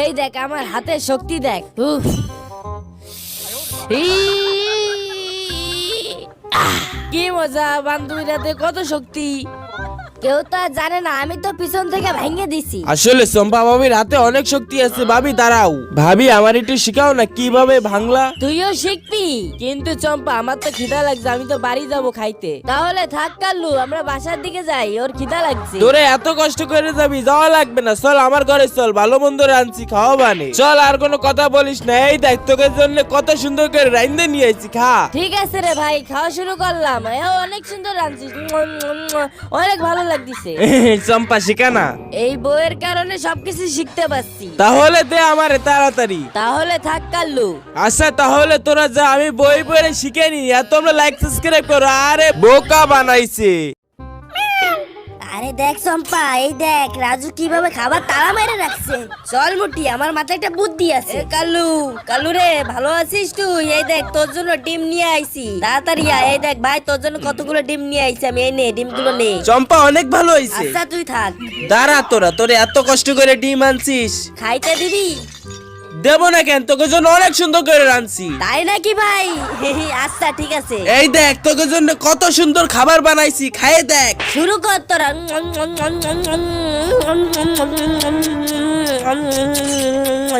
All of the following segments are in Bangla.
এই দেখ আমার হাতের শক্তি দেখ। উফ কি মজা, বান্ধবীরাতে কত শক্তি কেউ তো আর জানে না, আমি তো পিছন থেকে ভেঙে দিছি। আসলে চম্পা ভাবির হাতে অনেক শক্তি আছে। ভাবি দাঁড়াও, ভাবি আমার একটু শিখাও না কিভাবে ভাঙলা। তুইও শিখবি? কিন্তু চম্পা আমার তো খিদা লাগছে, আমি তো বাড়ি যাবো খাইতে। তাহলে থাক কাল্লু, আমরা বাসার দিকে যাই, ওর খিদা লাগছে। তোরে এত কষ্ট করে যাবি, যাওয়া লাগবে না, চল আমার ঘরে চল, ভালো মন্দ রাঁধছি, খাওয়া বানে। চল আর কোনো কথা বলিস না, এই দেখ তোকে জন্য কত সুন্দর করে রাইন্দে নিয়ে আইছি, খা। ঠিক আছে রে ভাই, খাওয়া শুরু করলাম। অনেক সুন্দর রাঁধছিস, অনেক ভালো লাগতেছে। চম্পা শিখা না, এই বইয়ের কারণে সবকিছু শিখতে পারছি। তাহলে দে আমারে তাড়াতাড়ি। তাহলে থাক কাল্লু। আচ্ছা তাহলে তোরা যা, আমি বই পড়ে শিখে নি। আর তোমরা লাইক সাবস্ক্রাইব করো। আরে বোকা বানাইছে। আরে দেখ চম্পা, এই দেখ রাজু কিভাবে খাবার তালা মেরে রাখছে। চল মুটি, আমার মাথায় একটা বুদ্ধি আছে। কাল্লু, কাল্লু রে, ভালো আছিস তুই? এই দেখ তোর জন্য ডিম নিয়ে আইছি, তাড়াতাড়ি আয়। এই দেখ ভাই, তোর জন্য কতগুলো ডিম নিয়ে আইছি আমি, এই নে ডিমগুলো নে। চম্পা অনেক ভালো হইছে। আচ্ছা তুই থাক। দাঁড়া তোরে এত কষ্ট করে ডিম আনছিস, খাইতে দিবি? দেব না কেন, তোকে জন্য অনেক সুন্দর করে রাঁধছি। তাই নাকি ভাই? আচ্ছা ঠিক আছে। এই দেখ তোকে জন্য কত সুন্দর খাবার বানাইছি, খাইয়ে দেখ। শুরু কর তোরা।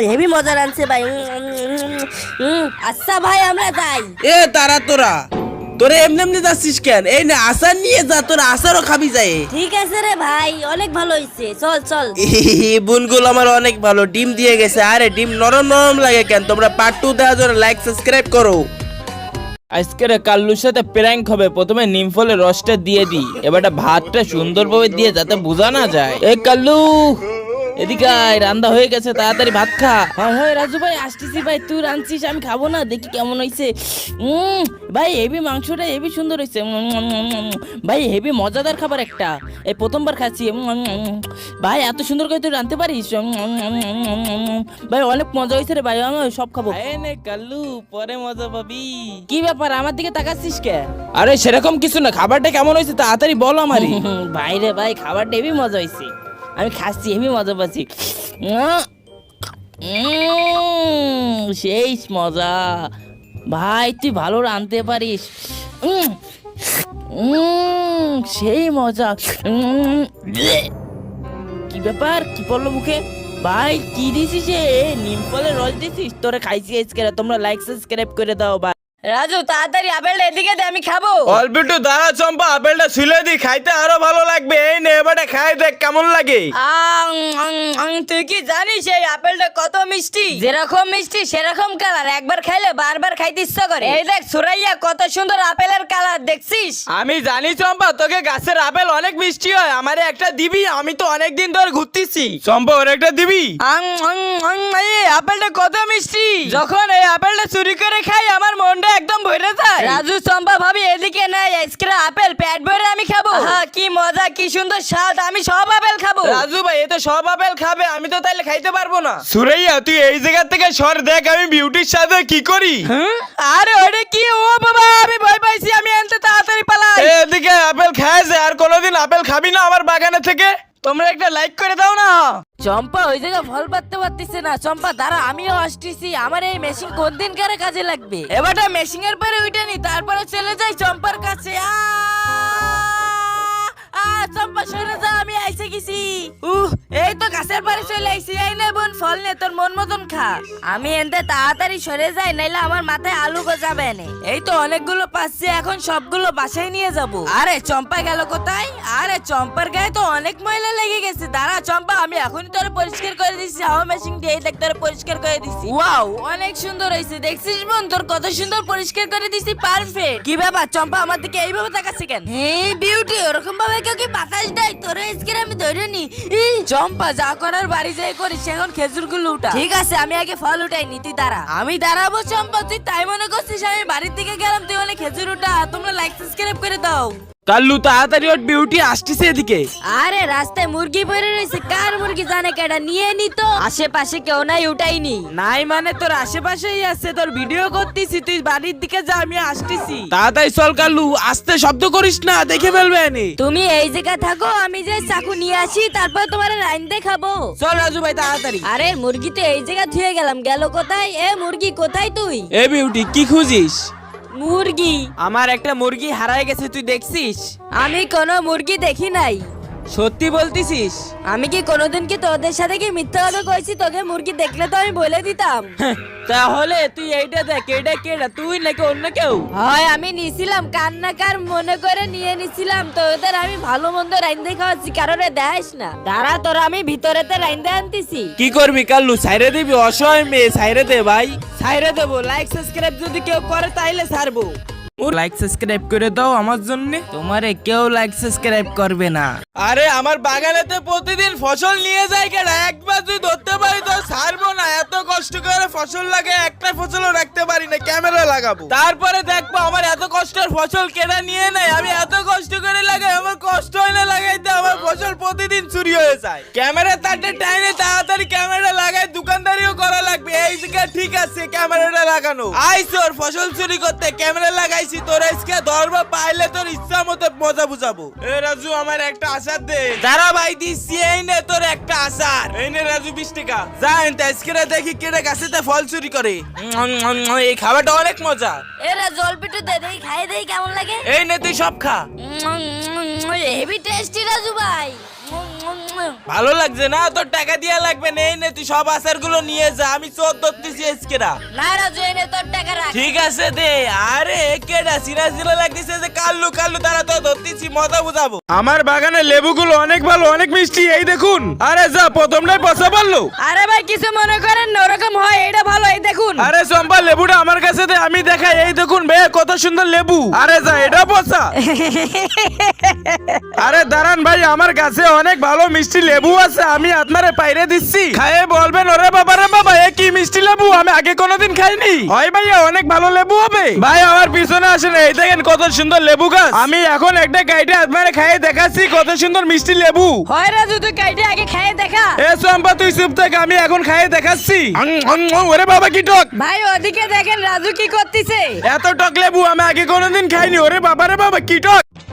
হেভি মজা রাঁধছে ভাই। আচ্ছা ভাই আমরা যাই। এ তারা তোরে এমনি এমনি যাচ্ছিস কেন? এই না আচার নিয়ে যা, তোরা আচারও খাবি যায়। ঠিক আছে রে ভাই, অনেক ভালো হইছে, চল চল। বুনগুলো আমার অনেক ভালো, ডিম দিয়ে গেছে। আরে ডিম নরম নরম লাগে কেন? তোমরা পার্ট 2 দেওয়ার জন্য লাইক সাবস্ক্রাইব করো। আজকের কাল্লুর সাথে প্র্যাঙ্ক হবে। প্রথমে নিমফলের রসটা দিয়ে দিই, এবারটা ভাতটা সুন্দরভাবে দিয়ে যাতে বোঝা না যায়। এ কাল্লু এদিকে আয়, রান্না হয়ে গেছে, তাড়াতাড়ি ভাত খা। হ্যাঁ হ্যাঁ রাজু ভাই আসতেছি ভাই, তুই রাঁধছিস আমি খাবো না, দেখি কেমন হয়েছে। ভাই হেভি মাংসটা হেভি সুন্দর হয়েছে ভাই, হেভি মজাদার খাবার একটা, এই প্রথমবার খাচ্ছি ভাই। এত সুন্দর করে তুই রাঁধতে পারিস ভাই, অনেক মজা হয়েছে রে ভাই, আমি সব খাবো। নে কাল্লু, পরে মজা পাবি। কি ব্যাপার, আমার দিকে তাকাচ্ছিস কে? আরে সেরকম কিছু না, খাবারটা কেমন হয়েছে তাড়াতাড়ি বলো আমারই। ভাই রে ভাই, খাবারটা হেভি মজা হয়েছে, আমি খাচ্ছি, হেভি মজা পাচ্ছি। সেই মজা ভাই, তুই ভালো রাঁধতে পারিস। সেই মজা। কি ব্যাপার, কি পড়লো মুখে? ভাই কি দিছিস? নিম ফলের রস দিছিস? তোরে খাইছি আজকে। তোমরা লাইক সাবস্ক্রাইব করে দাও ভাই। রাজু তাড়াতাড়ি আপেলটা এদিকে দে, আমি খাবো। অল্প একটু দাঁড়া চম্পা, আপেলটা ছুলে দি, খাইতে আরো ভালো লাগবে। এই নে এবারে খাই দেখ কেমন লাগে। তুই কি জানিস এই আপেলটা কত মিষ্টি? যেরকম মিষ্টি সেরকম কালার, একবার খাইলে বারবার খাইতে ইচ্ছা করে। এই দেখ সুরাইয়া, কত সুন্দর আপেলের কালার দেখছিস? আমি জানি চম্পা, তোকে গাছের আপেল অনেক মিষ্টি হয়, আমারে একটা দিবি? আমি তো অনেকদিন ধরে ঘুরতেছি। চম্পা ওর একটা দিবি? এই আপেলটা কত মিষ্টি, যখন এই আপেলটা চুরি করে খাই আমার মনটা একদম ভরে যায়। রাজু চম্পা ভাবি এদিকে নাই, আজকে আপেল পেট ভরে আমি খাবো। কি মজা, কি সুন্দর স্বাদ, আমি সব আপেল খাবো। রাজু ভাই এ তো সব আপেল খাবে, আমি তো তাইলে খাইতে পারবো না। সুরাইয়া তুই এই জায়গা থেকে সর, দেখ আমি বিউটির সাথে কি করি। আরে ওরে কি, ও বাবা আমি ভয় পাইছি, আমি আনতে তাড়াতাড়ি পালাই। এদিকে আপেল খাইছে, আর কোনোদিন আপেল খাবি না আমার বাগানে থেকে। তোমরা একটা লাইক করে দাও না। চম্পা ওই জায়গায় ফল পাততে পারতেছে না। চম্পা দাঁড়া, আমিও আসতেছি, আমার এই মেশিন কোন দিন কারে কাজে লাগবে। এবারটা মেশিন এর পরে উঠে নি, তারপরে চলে যাই চম্পার কাছে। চম্পা সরে যা, আমি আইসে গেছি। এই তো গাছের পারে চলে আইছি। এই নে বোন, ফল নে, তোর মন মতন খা। আমি এনতে তাড়াতাড়ি সরে যাই, নাইলে আমার মাথায় আলু গজাবে না। এই তো অনেকগুলো পাচ্ছি, এখন সবগুলো বাসায় নিয়ে যাব। আরে চম্পা গেল কোথায়? আরে চম্পার গায়ে তো অনেক ময়লা লেগে গেছে। দাঁড়া চম্পা, আমি এখনই তোরে পরিষ্কার করে দিচ্ছি, হাওয়া মেশিন দিয়ে। দেখ তোরে পরিষ্কার করে দিচ্ছি। ওয়াও অনেক সুন্দর হয়েছে, দেখছিস বোন তোর কত সুন্দর পরিষ্কার করে দিচ্ছি, পারফেক্ট। কি ব্যাপার চম্পা, আমার দিকে এইভাবে তাকাচ্ছে কেন? এই বিউটি, ওরকম ভাবে কেউ কি বাতাস দেয়? তোরে আজকে আমি ধরে নি। চম্পা যা করার বাড়ি যাই করিস, এখন খেজুর গুলো উঠা। ঠিক আছে, আমি আগে ফল উঠাই নি, তুই দাঁড়া। আমি দাঁড়াবো চম্পা, তুই তাই মনে করছিস আমি বাড়ির দিকে গেলাম, তুই অনেক খেজুর উঠা। তোমরা লাইক সাবস্ক্রাইব করে দাও। কাল্লু তাড়াতাড়ি ওর বিউটি আসতেছে এদিকে। আরে রাস্তায় মুরগি পড়ে রয়েছে, কার মুরগি জানে কেডা নিয়ে নি তো। আশেপাশে কেউ নাই, উঠাইনি। নাই মানে তোর আশেপাশেই আছে, তোর ভিডিও করতেছি, তুই বাড়ির দিকে যা, আমি আসতেছি। তাড়াতাড়ি চল কাল্লু, আস্তে শব্দ করিস না, দেখে ফেলবে এনে। তুমি এই জায়গায় থাকো, আমি যে চাকু নিয়ে আসি, তারপর তোমার রাইন দেখাবো। চল রাজু ভাই তাড়াতাড়ি। আরে মুরগি তো এই জায়গা ধুয়ে গেলাম, গেল কোথায়? এ মুরগি কোথায় তুই? এ বিউটি কি খুঁজিস? মুরগি? আমার একটা মুরগি হারায় গেছে, তুই দেখছিস? আমি কোনো মুরগি দেখি নাই। সত্যি বলতিছিস? আমি কি কোনোদিন কি তোদের সাথে কি মিথ্যা কথা কইছি? তোকে মুরগি দেখলে তো আমি বলে দিতাম। তাহলে তুই এইটা দেখ, এটা কেডা, তুই নাকি অন্য কেউ? হয় আমি নিছিলাম, কান্নাকার মনে করে নিয়ে নিছিলাম। তোদের আমি ভালো মন্দ রাইন্দে খাওয়াচ্ছি, কারণে দেখাস না। দাঁড়া, তোরা আমি ভিতরেতে রাইন্দে আনতেছি। কি করবি কাল্লু, ছাইরে দিবি? অসহায় মেয়ে, ছাইরে দে ভাই। ছাইরে দেবো, লাইক সাবস্ক্রাইব যদি কেউ করে তাইলে ছাড়বো। লাইক সাবস্ক্রাইব করে দাও আমার জন্য। তোমারে কেউ লাইক সাবস্ক্রাইব করবে না। আরে আমার বাগানেতে প্রতিদিন ফসল নিয়ে যায় কেডা? একবার তুই ধরতে পারি তো ছাড়বো না। এত কষ্ট করে ফসল লাগে, একটা ফসলও রাখতে পারি না, ক্যামেরা লাগাবো। তারপরে দেখবো আমার এত কষ্টের ফসল কেডা নিয়ে নেয়। আমি এত কষ্ট করে লাগাই, আমার কষ্ট হয় না লাগাইতে, আমার ফসল প্রতিদিন চুরি হয়ে যায়। ক্যামেরা তারটা টাইনে তাড়াতাড়ি ক্যামেরা লাগাই, দোকানদারিও করা লাগবে। এই জায়গা ঠিক আছে, ক্যামেরাটা লাগানো। আইসোর ফসল চুরি করতে ক্যামেরা লাগাইছি, তোর আজকে ধরবো, পাইলে তোর ইচ্ছা মতো মজা বুঝাবো। এ রাজু আমার একটা আচার দে। দাঁড়া ভাই দিচ্ছি, এই নে তোর একটা আচার। এই নে রাজু 20 টাকা। যাই আজকে দেখি কেটে গাছেতে ফল চুরি করে। এই খাবারটা অনেক মজা। এরা জল পিটু দে, দেই খাই দেই কেমন লাগে। এই নে তুই সব খা। হেভি টেস্টি রাজু ভাই। ভালো লাগছে না? তোর টাকা দিয়া লাগবে না। এই নে তুই সব আচার গুলো নিয়ে যা, আমি চোর ধরতেছি আজকেরা। না রাজু, এনে তোর টাকা রাখ। ঠিক আছে দে। আরে কেডা সিরা সিরা লাগতেছে যে কাল্লু কাল্লু, তারা তো ধরতেছি, মজা বুঝাবো। আমার বাগানে লেবুগুলো অনেক ভালো, অনেক মিষ্টি, এই দেখুন। আরে যা, প্রথমটাই পচা বললো। আরে ভাই কিছু মনে করেন না, ওরকম হয়, এটা ভালো, এই দেখুন। আরে চম্পা লেবুটা আমার কাছে দে, আমি দেখাই। এই দেখুন ভাই কত সুন্দর লেবু। আরে যা, এটা পচা। আরে দাঁড়ান ভাই, আমার কাছে অনেক ভালো মিষ্টি লেবু আছে, আমি আপনারে পাইরে দিচ্ছি, খায়ে বলবেন ওরে বাবা রে বাবা, এ কি মিষ্টি লেবু, আমি আগে কোনোদিন খাইনি। হয় ভাইয়া, অনেক ভালো লেবু হবে। ভাই আমার পিছনে আসেন, এই দেখেন কত সুন্দর লেবু গাছ। আমি এখন একটা গাইডে আপনারে খাইয়ে দেখাচ্ছি কত সুন্দর মিষ্টি লেবু। হয় রাজু, তুই কাইটে আগে খাইয়ে দেখা। এ চম্পা তুই চুপ থাক, আমি এখন খাইয়ে দেখাচ্ছি। ওরে বাবা কি টক। ভাই ওদিকে দেখেন রাজু কি করতেছে। এত টক লেবু আমি আগে কোনোদিন খাইনি, ওরে বাবা রে বাবা কি টক।